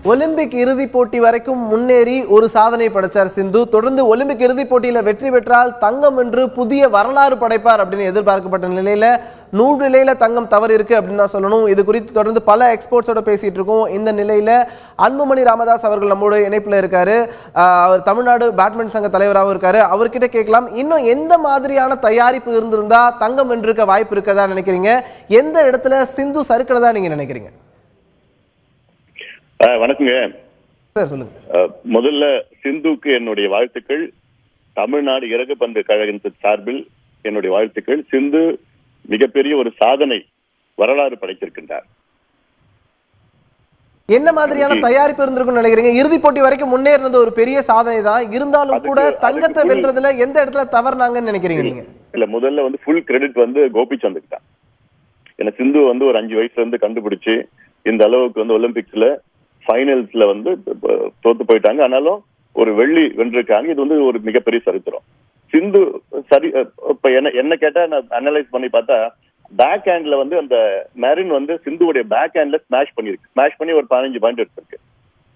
Olympic இறுதிப் போட்டி வரைக்கும் முன்னேறி ஒரு சாதனை படைச்சார் சிந்து. தொடர்ந்து ஒலிம்பிக் இறுதிப் போட்டியில வெற்றி பெற்றால் தங்கம் என்று புதிய வரலாறு படைப்பார் அப்படின்னு எதிர்பார்க்கப்பட்ட நிலையில 100 நிலையில தங்கம் தவறு இருக்கு அப்படின்னு தான் சொல்லணும். இது குறித்து தொடர்ந்து பல எக்ஸ்போர்ட்ஸோட பேசிட்டு இருக்கோம். இந்த நிலையில அன்புமணி ராமதாஸ் அவர்கள் நம்மோட இணைப்புல இருக்காரு. அவர் தமிழ்நாடு பேட்மிண்டன் சங்க தலைவராகவும் இருக்காரு. அவர்கிட்ட கேட்கலாம், இன்னும் எந்த மாதிரியான தயாரிப்பு இருந்திருந்தா தங்கம் வென்றிருக்க வாய்ப்பு இருக்கதா நினைக்கிறீங்க? எந்த இடத்துல சிந்து சறுக்கிறதா நீங்க நினைக்கிறீங்க? வணக்கங்க சார், சொல்லுங்க. முதல்ல சிந்துக்கு என்னுடைய வாழ்த்துக்கள். தமிழ்நாடு இறகுப்பந்து கழகத்தின் சார்பில் என்னுடைய வாழ்த்துக்கள். சிந்து மிகப்பெரிய ஒரு சாதனை வரலாறு படைத்திருக்கின்றார். என்ன மாதிரியான தயாரிப்பு இருந்திருக்கும் நினைக்கிறீங்க? இறுதிப் போட்டி வரைக்கும் முன்னேறினது ஒரு பெரிய சாதனை தான். இருந்தாலும் கூட தங்கத்தை வென்றதுல எந்த இடத்துல தவறுனாங்கன்னு நினைக்கிறீங்க நீங்க? இல்ல, முதல்ல ஃபுல் கிரெடிட் கோபிச்சந்துக்கு தான். ஏன்னா சிந்து ஒரு 5 வயசுல இருந்து கண்டுபிடிச்சு இந்த அளவுக்கு ஒலிம்பிக்ஸ்ல ஃபைனல்ஸ்ல தோத்து போயிட்டாங்க. ஆனாலும் ஒரு வெள்ளி வென்றிருக்காங்க. இது ஒரு மிகப்பெரிய சரித்திரம். சிந்து சரி, இப்ப என்ன கேட்டா நான் அனலைஸ் பண்ணி பார்த்தா பேக் ஹேண்ட்ல அந்த மெரின் சிந்துவுடைய பேக் ஹேண்ட்ல ஸ்மாஷ் பண்ணி ஒரு 15 பாயிண்ட் எடுத்திருக்கு.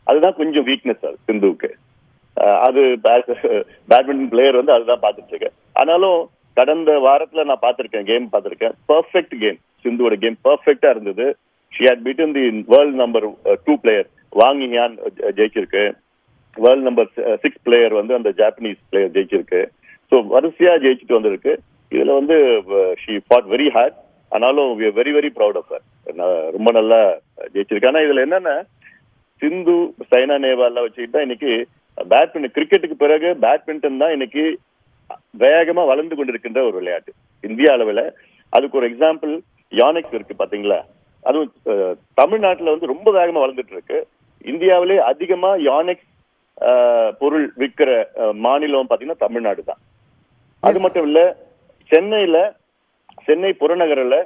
அதுதான் கொஞ்சம் வீக்னஸ் அது சிந்துவுக்கு. அது பேட்மிண்டன் பிளேயர் அதுதான் பார்த்துட்டு இருக்கு. ஆனாலும் கடந்த வாரத்துல நான் கேம் பார்த்திருக்கேன். Perfect game. சிந்துவோட கேம் பெர்ஃபெக்டா இருந்தது. She had beaten the world number 2 player வாங் யான் ஜெயிச்சிருக்கு. வேர்ல்ட் நம்பர் 6 பிளேயர் அந்த ஜாப்பனீஸ் பிளேயர் ஜெயிச்சிருக்கு. ஸோ வரிசையா ஜெயிச்சுட்டு வந்திருக்கு. இதுல she fought very hard. ஆனாலும் we are very very proud of her. ரொம்ப நல்லா ஜெயிச்சிருக்கு. ஆனா இதுல என்னன்னா சிந்து சைனா நேவால்லாம் வச்சுக்கிட்டா இன்னைக்கு பேட்மிண்டன், கிரிக்கெட்டுக்கு பிறகு பேட்மிண்டன் தான் இன்னைக்கு வேகமா வளர்ந்து கொண்டிருக்கின்ற ஒரு விளையாட்டு இந்திய அளவுல. அதுக்கு ஒரு எக்ஸாம்பிள் யானிக்ஸ் இருக்கு பாத்தீங்களா? அதுவும் தமிழ்நாட்டுல ரொம்ப வேகமா வளர்ந்துட்டு இருக்கு. இந்தியாவிலே அதிகமா யானிக்ஸ் பொருள் விற்கிற மாநிலம் பாத்தீங்கன்னா தமிழ்நாடு தான். அது மட்டும் இல்ல, சென்னை புறநகரில்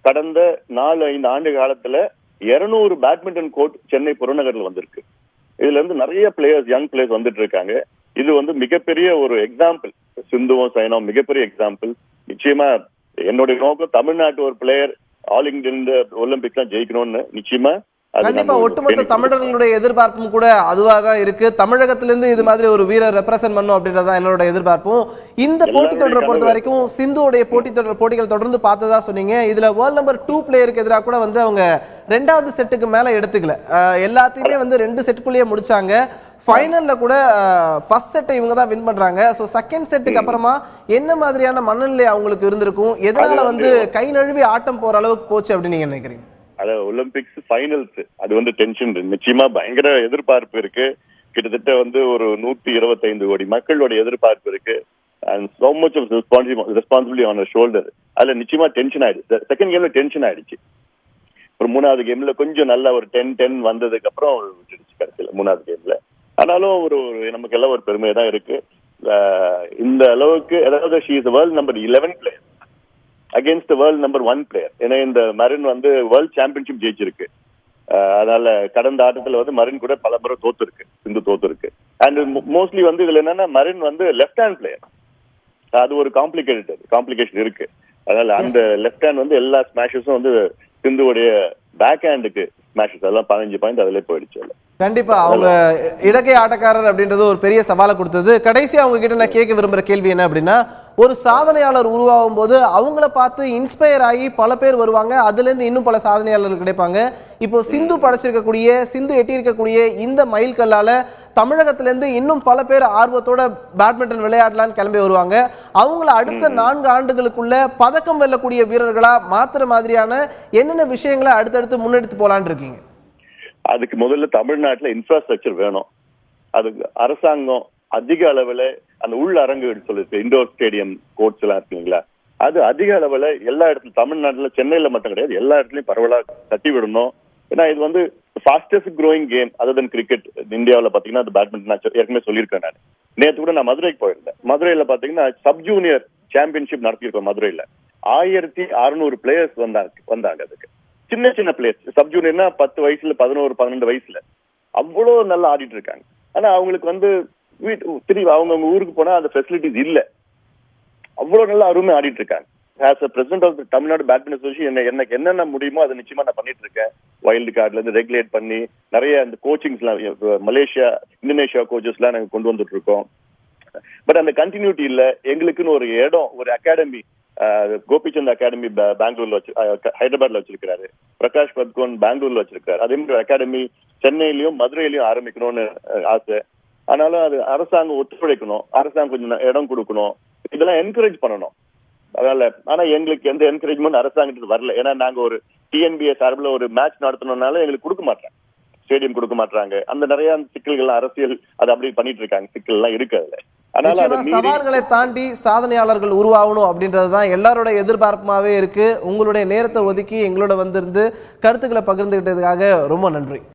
கடந்த 4-5 ஆண்டு காலத்துல 200 பேட்மிண்டன் கோர்ட் சென்னை புறநகர்ல வந்திருக்கு. இதுல நிறைய பிளேயர்ஸ், யங் பிளேயர்ஸ் வந்துட்டு இருக்காங்க. இது மிகப்பெரிய ஒரு எக்ஸாம்பிள். சிந்துவும் சைனாவும் மிகப்பெரிய எக்ஸாம்பிள். நிச்சயமா என்னுடைய நோக்கம் தமிழ்நாட்டு ஒரு பிளேயர் ஆல் இந்தியா ஒலிம்பிக்ஸ் தான் ஜெயிக்கணும்னு. நிச்சயமா கண்டிப்பா ஒட்டுமொத்த தமிழர்களுடைய எதிர்பார்ப்பும் கூட அதுவா தான் இருக்கு. தமிழகத்திலிருந்து இது மாதிரி ஒரு வீரர் ரெப்ரசென்ட் பண்ணும் அப்படின்றதான் என்னோட எதிர்பார்ப்பும். இந்த போட்டி தொடரை பொறுத்த வரைக்கும் சிந்துவோடைய போட்டிகள் தொடர்ந்து பார்த்ததா சொன்னீங்க. இதுல வேர்ல்ட் நம்பர் 2 பிளேயருக்கு எதிராக கூட அவங்க 2வது செட்டுக்கு மேல எடுத்துக்கல. எல்லாத்தையுமே 2 செட்டுக்குள்ளேயே முடிச்சாங்க. ஃபைனல்ல கூட ஃபர்ஸ்ட் செட்டை இவங்க தான் வின் பண்றாங்க. சோ செகண்ட் செட்டுக்கு அப்புறமா என்ன மாதிரியான மனநிலை அவங்களுக்கு இருந்திருக்கும்? எதனால கை நழுவி ஆட்டம் போற அளவுக்கு போச்சு அப்படின்னு நீங்க நினைக்கிறீங்க? அதாவது ஒலிம்பிக்ஸ் ஃபைனல்ஸ் அது டென்ஷன். நிச்சயமா பயங்கர எதிர்பார்ப்பு இருக்கு. கிட்டத்தட்ட ஒரு 125 கோடி மக்களோட எதிர்பார்ப்பு இருக்கு. And so much of responsibility on shoulder. அதுல நிச்சயமா டென்ஷன் ஆயிடுச்சு. செகண்ட் கேம்ல டென்ஷன் ஆயிடுச்சு. ஒரு 3வது கேம்ல கொஞ்சம் நல்லா ஒரு 10-10 வந்ததுக்கு அப்புறம் விட்டுடுச்சு கடைசியில 3வது கேம்ல. ஆனாலும் நமக்கு எல்லாம் ஒரு பெருமையா தான் இருக்கு. இந்த அளவுக்கு, அதாவது she is the world number 11 player against the world number 1 player. ஏன்னா இந்த மரின் வேர்ல்ட் சாம்பியன்ஷிப் ஜெயிச்சிருக்கு. அதனால கடந்த ஆட்டத்துல மரின் கூட பல முறை தோத்துருக்கு, சிந்து தோத்துருக்கு. அண்ட் மோஸ்ட்லி இதுல என்னன்னா மரின் லெஃப்ட் ஹேண்ட் பிளேயர். அது ஒரு காம்ப்ளிகேஷன் இருக்கு. அதனால அந்த லெஃப்ட் ஹேண்ட் எல்லா ஸ்மாஷஸும் சிந்துவுடைய பேக் ஹேண்டுக்கு ஸ்மாஷஸ் அதெல்லாம் 15 பாயிண்ட் அதுல போயிடுச்சு. கண்டிப்பா அவங்க இடக்கை ஆட்டக்காரர் அப்படின்றது ஒரு பெரிய சவாலை கொடுத்தது. கடைசி அவங்க கிட்ட நான் கேட்க விரும்புற கேள்வி என்ன அப்படின்னா, ஒரு சாதனையாளர் உருவாகும் போது அவங்கள பார்த்து இன்ஸ்பயர் ஆகி பல பேர் வருவாங்க. அதுல இருந்து இன்னும் பல சாதனையாளர்கள் கிடைப்பாங்க. இப்போ சிந்து எட்டியிருக்கக்கூடிய இந்த மைல் கல்லால தமிழகத்திலிருந்து இன்னும் பல பேர் ஆர்வத்தோட பேட்மிண்டன் விளையாடலான்னு கிளம்பி வருவாங்க. அவங்கள அடுத்த 4 ஆண்டுகளுக்குள்ள பதக்கம் வெல்லக்கூடிய வீரர்களா மாத்திர மாதிரியான என்னென்ன விஷயங்களை அடுத்தடுத்து முன்னெடுத்து போலான்னு இருக்கீங்க? அதுக்கு முதல்ல தமிழ்நாட்டுல இன்ஃப்ராஸ்ட்ரக்சர் வேணும். அதுக்கு அரசாங்கம் அதிக அளவுல அந்த உள் அரங்கு சொல்லிருக்கு, இண்டோர் ஸ்டேடியம் கோர்ட்ஸ் எல்லாம் இருக்குங்களா, அது அதிக அளவுல எல்லா இடத்துலயும், தமிழ்நாட்டுல சென்னையில மட்டும் கிடையாது, எல்லா இடத்துலயும் பரவலா கட்டி விடணும். ஏன்னா இது ஃபாஸ்டஸ்ட் க்ரோயிங் கேம் அதர் தென் கிரிக்கெட் இந்தியாவில் பாத்தீங்கன்னா அது பேட்மிண்டன். ஏற்கனவே சொல்லியிருக்கேன். நான் நேற்று கூட நான் மதுரைக்கு போயிருந்தேன். மதுரையில பாத்தீங்கன்னா சப் ஜூனியர் சாம்பியன்ஷிப் நடத்தியிருக்கோம். மதுரையில 1600 பிளேயர்ஸ் வந்தாங்க. அதுக்கு சின்ன சின்ன பிளேயர்ஸ், சப் ஜூனியர்னா 10 வயசுல 11-12 வயசுல அவ்வளவு நல்லா ஆடிட்டு இருக்காங்க. ஆனா அவங்களுக்கு திரும்பி அவங்க ஊருக்கு போனா அந்த ஃபெசிலிட்டிஸ் இல்ல. அவ்வளவு நல்லா அருமை ஆடிட்டு இருக்காங்க. As a president of Tamil Nadu badminton association எனக்கு என்னென்ன முடியுமோ அதை நிச்சயமா நான் பண்ணிட்டு இருக்கேன். வைல்டு கார்டுல இருந்து ரெகுலேட் பண்ணி நிறைய அந்த கோச்சிங்ஸ்லாம் மலேசியா இந்தோனேஷியா கோச்சஸ்லாம் நாங்கள் கொண்டு வந்துட்டு இருக்கோம். பட் அந்த கண்டினியூட்டி இல்ல. எங்களுக்குன்னு ஒரு இடம், ஒரு அகாடமி, கோபிச்சந்த் அகாடமி பெங்களூர்ல ஹைதராபாத்ல வச்சிருக்காரு. பிரகாஷ் பத்கோன் பெங்களூர்ல வச்சிருக்காரு. அதே மாதிரி அகாடமி சென்னையிலயும் மதுரையிலயும் ஆரம்பிக்கணும்னு ஆசை. ஆனாலும் அது அரசாங்கம் ஒத்துழைக்கணும், அரசாங்கம் கொஞ்சம் இடம் கொடுக்கணும், இதெல்லாம் என்கரேஜ் பண்ணணும். அதனால ஆனா எங்களுக்கு எந்த என்கரேஜ்மெண்ட் அரசாங்கத்துக்கு வரல. ஏன்னா நாங்க ஒரு டிஎன்பிஏ சார்பில் ஒரு மேட்ச் நடத்தணும்னால எங்களுக்கு கொடுக்க மாட்டாங்க, ஸ்டேடியம் கொடுக்க மாட்டாங்க. அந்த நிறைய சிக்கல்கள் அரசியல் அதை அப்படி பண்ணிட்டு இருக்காங்க, சிக்கல் எல்லாம் இருக்கு அதுல. அதனால சவால்களை தாண்டி சாதனையாளர்கள் உருவாகணும் அப்படின்றதுதான் எல்லாரோட எதிர்பார்ப்புமாவே இருக்கு. உங்களுடைய நேரத்தை ஒதுக்கி எங்களோட வந்திருந்து கருத்துக்களை பகிர்ந்துகிட்டதுக்காக ரொம்ப நன்றி.